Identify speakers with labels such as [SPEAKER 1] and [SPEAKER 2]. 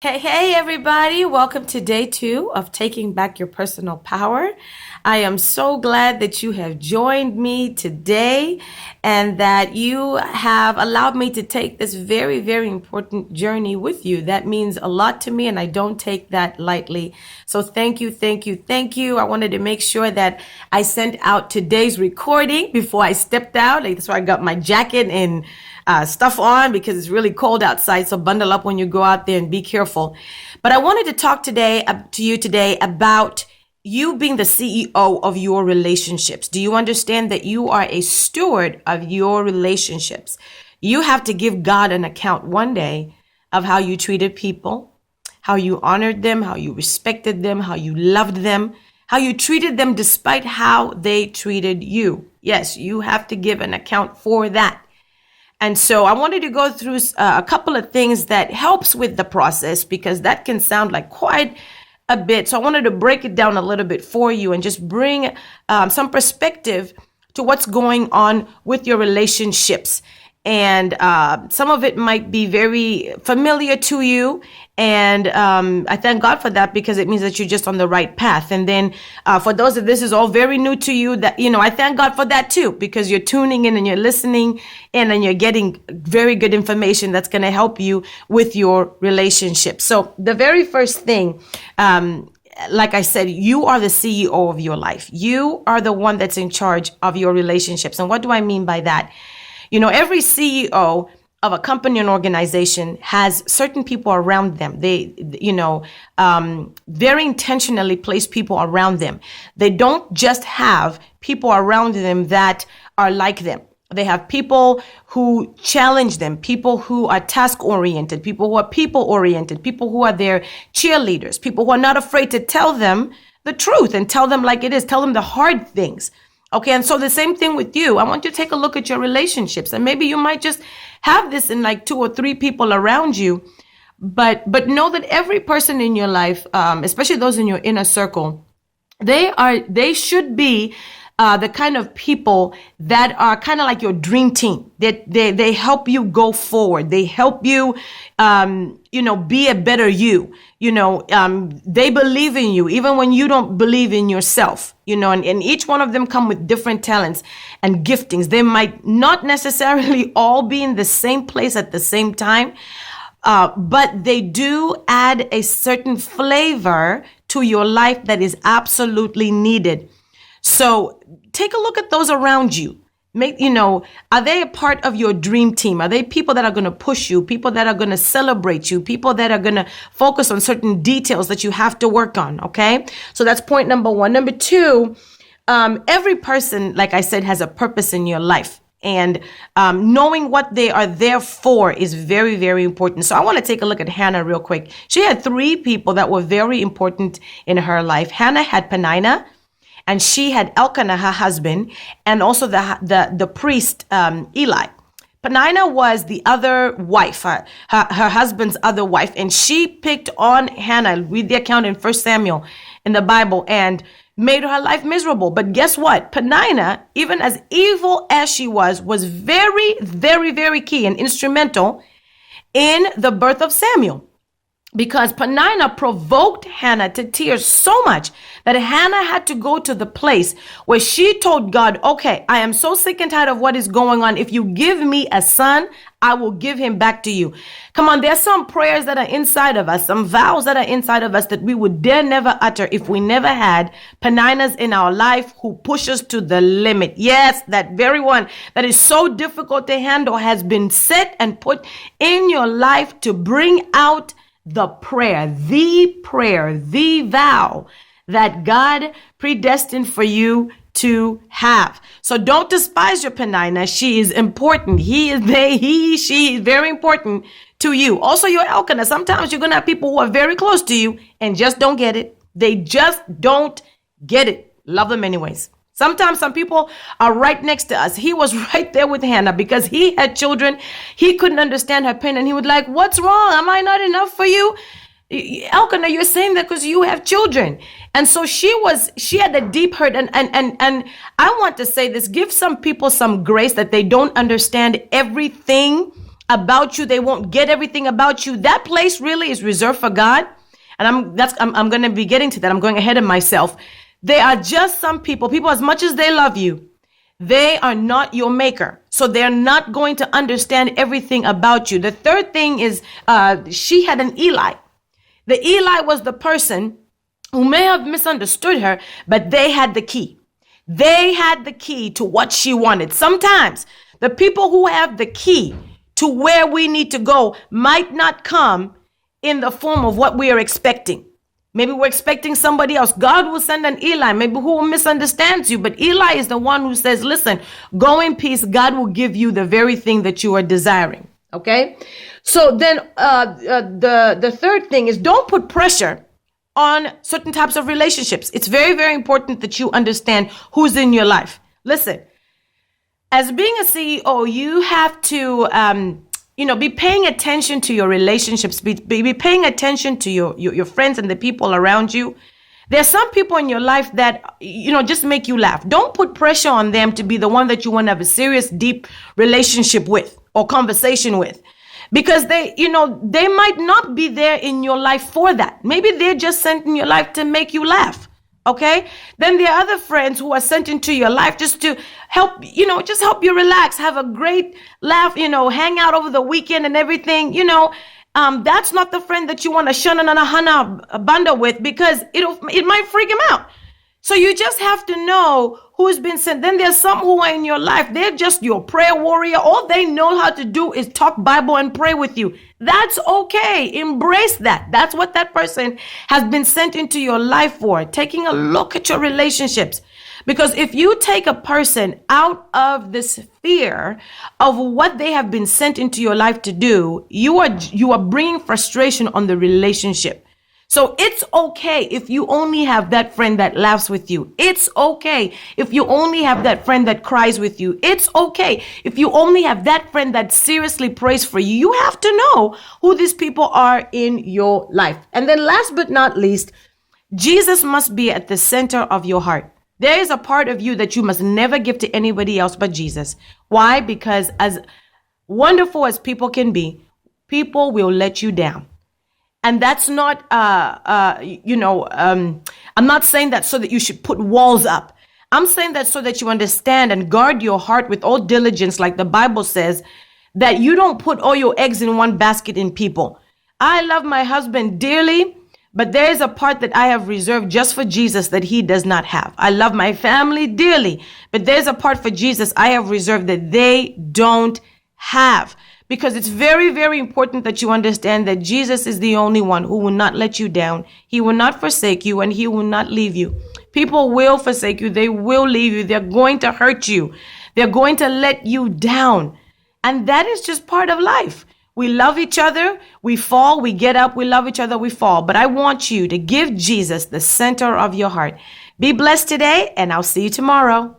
[SPEAKER 1] Hey, everybody. Welcome to day 2 of Taking Back Your Personal Power. I am so glad that you have joined me today and that you have allowed me to take this very, very important journey with you. That means a lot to me, and I don't take that lightly. So thank you, thank you, thank you. I wanted to make sure that I sent out today's recording before I stepped out. That's why I got my jacket and stuff on because it's really cold outside. So bundle up when you go out there and be careful. But I wanted to talk to you today about you being the CEO of your relationships. Do you understand that you are a steward of your relationships? You have to give God an account one day of how you treated people, how you honored them, how you respected them, how you loved them, how you treated them despite how they treated you. Yes, you have to give an account for that. And so I wanted to go through a couple of things that helps with the process because that can sound like quite a bit. So I wanted to break it down a little bit for you and just bring some perspective to what's going on with your relationships. And some of it might be very familiar to you. And I thank God for that because it means that you're just on the right path. And then for those of this is all very new to you, that, I thank God for that too, because you're tuning in and you're listening in and you're getting very good information that's going to help you with your relationship. So the very first thing, like I said, you are the CEO of your life. You are the one that's in charge of your relationships. And what do I mean by that? Every CEO of a company and organization has certain people around them. They, very intentionally place people around them. They don't just have people around them that are like them. They have people who challenge them, people who are task-oriented, people who are people-oriented, people who are their cheerleaders, people who are not afraid to tell them the truth and tell them like it is, tell them the hard things. Okay, and so the same thing with you. I want you to take a look at your relationships, and maybe you might just have this in like 2 or 3 people around you, but know that every person in your life, especially those in your inner circle, they should be the kind of people that are kind of like your dream team. That they help you go forward. They help you, be a better you. They believe in you even when you don't believe in yourself. And each one of them come with different talents and giftings. They might not necessarily all be in the same place at the same time, but they do add a certain flavor to your life that is absolutely needed. So take a look at those around you. Are they a part of your dream team? Are they people that are going to push you, people that are going to celebrate you, people that are going to focus on certain details that you have to work on? Okay. So that's point number 1. Number 2, every person, like I said, has a purpose in your life. And knowing what they are there for is very, very important. So I want to take a look at Hannah real quick. She had 3 people that were very important in her life. Hannah had Peninnah, and she had Elkanah, her husband, and also the priest, Eli. Peninnah was the other wife, her husband's other wife, and she picked on Hannah. Read the account in 1 Samuel in the Bible, and made her life miserable. But guess what? Peninnah, even as evil as she was very, very, very key and instrumental in the birth of Samuel. Because Peninnah provoked Hannah to tears so much that Hannah had to go to the place where she told God, okay, I am so sick and tired of what is going on. If you give me a son, I will give him back to you. Come on, there's some prayers that are inside of us, some vows that are inside of us that we would dare never utter if we never had Peninnahs in our life who push us to the limit. Yes, that very one that is so difficult to handle has been set and put in your life to bring out the prayer, the vow that God predestined for you to have. So don't despise your Peninnah. She is important. She is very important to you. Also your Elkanah. Sometimes you're going to have people who are very close to you and just don't get it. They just don't get it. Love them anyways. Sometimes some people are right next to us. He was right there with Hannah because he had children. He couldn't understand her pain and he would like, what's wrong? Am I not enough for you? Elkanah, you're saying that because you have children. And so she had a deep hurt. And I want to say this, give some people some grace that they don't understand everything about you. They won't get everything about you. That place really is reserved for God. And I'm going to be getting to that. I'm going ahead of myself. They are just some people, as much as they love you, they are not your maker. So they're not going to understand everything about you. The third thing is, she had an Eli. The Eli was the person who may have misunderstood her, but they had the key. They had the key to what she wanted. Sometimes the people who have the key to where we need to go might not come in the form of what we are expecting. Maybe we're expecting somebody else. God will send an Eli, maybe who misunderstands you. But Eli is the one who says, listen, go in peace. God will give you the very thing that you are desiring. Okay. So then the third thing is, don't put pressure on certain types of relationships. It's very, very important that you understand who's in your life. Listen, as being a CEO, you have to, be paying attention to your relationships, be paying attention to your friends and the people around you. There's some people in your life that, just make you laugh. Don't put pressure on them to be the one that you want to have a serious, deep relationship with or conversation with. Because they might not be there in your life for that. Maybe they're just sent in your life to make you laugh. Okay. Then there are other friends who are sent into your life just to help, just help you relax, have a great laugh, hang out over the weekend and everything, that's not the friend that you want to shun and a bundle with, because it might freak him out. So you just have to know who's been sent. Then there's some who are in your life. They're just your prayer warrior. All they know how to do is talk Bible and pray with you. That's okay. Embrace that. That's what that person has been sent into your life for. Taking a look at your relationships. Because if you take a person out of the sphere of what they have been sent into your life to do, you are bringing frustration on the relationship. So it's okay if you only have that friend that laughs with you. It's okay if you only have that friend that cries with you. It's okay if you only have that friend that seriously prays for you. You have to know who these people are in your life. And then last but not least, Jesus must be at the center of your heart. There is a part of you that you must never give to anybody else but Jesus. Why? Because as wonderful as people can be, people will let you down. And that's not, I'm not saying that so that you should put walls up. I'm saying that so that you understand and guard your heart with all diligence, like the Bible says, that you don't put all your eggs in one basket in people. I love my husband dearly, but there is a part that I have reserved just for Jesus that he does not have. I love my family dearly, but there's a part for Jesus I have reserved that they don't have. Because it's very, very important that you understand that Jesus is the only one who will not let you down. He will not forsake you, and he will not leave you. People will forsake you. They will leave you. They're going to hurt you. They're going to let you down. And that is just part of life. We love each other. We fall. We get up. We love each other. We fall. But I want you to give Jesus the center of your heart. Be blessed today, and I'll see you tomorrow.